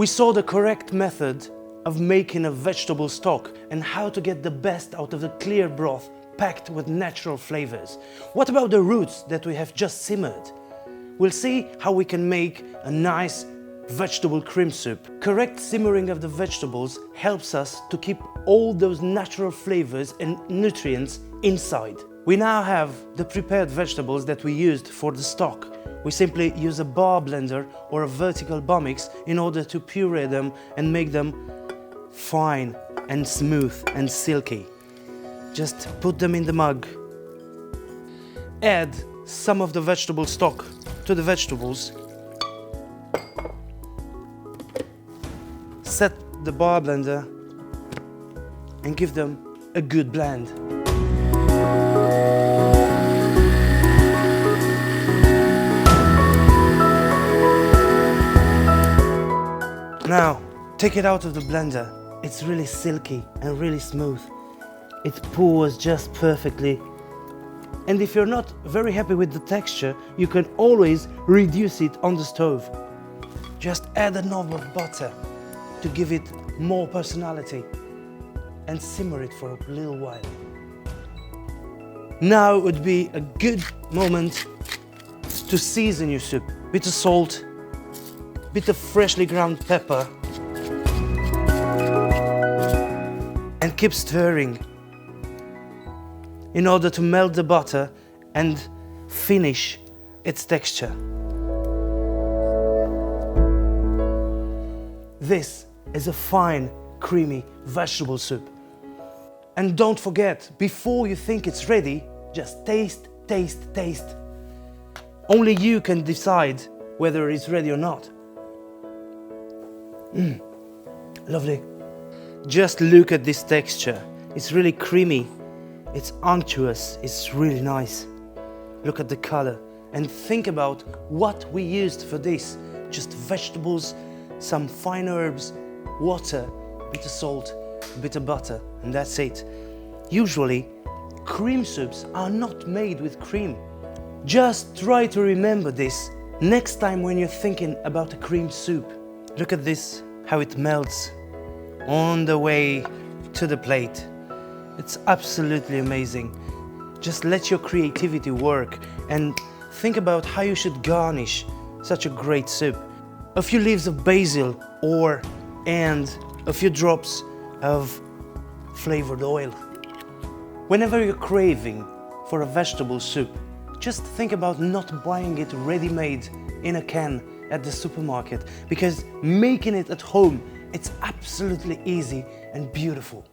We saw the correct method of making a vegetable stock and how to get the best out of the clear broth packed with natural flavors. What about the roots that we have just simmered? We'll see how we can make a nice vegetable cream soup. Correct simmering of the vegetables helps us to keep all those natural flavors and nutrients inside. We now have the prepared vegetables that we used for the stock. We simply use a bar blender or a vertical bar mix in order to puree them and make them fine and smooth and silky. Just put them in the mug. Add some of the vegetable stock to the vegetables. Set the bar blender and give them a good blend. Now, take it out of the blender. It's really silky and really smooth. It pours just perfectly. And if you're not very happy with the texture, you can always reduce it on the stove. Just add a knob of butter to give it more personality and simmer it for a little while. Now would be a good moment to season your soup. Bit of salt, bit of freshly ground pepper, and keep stirring in order to melt the butter and finish its texture. This is a fine, creamy vegetable soup. And don't forget, before you think it's ready, just taste, taste, taste. Only you can decide whether it's ready or not. Lovely. Just look at this texture. It's really creamy. It's unctuous. It's really nice. Look at the color and think about what we used for this. Just vegetables, some fine herbs, water, a bit of salt, a bit of butter, and that's it. Usually, cream soups are not made with cream. Just try to remember this next time when you're thinking about a cream soup. Look at this, how it melts on the way to the plate. It's absolutely amazing. Just let your creativity work and think about how you should garnish such a great soup. A few leaves of basil and a few drops of flavored oil. Whenever you're craving for a vegetable soup, just think about not buying it ready-made in a can at the supermarket, because making it at home, it's absolutely easy and beautiful.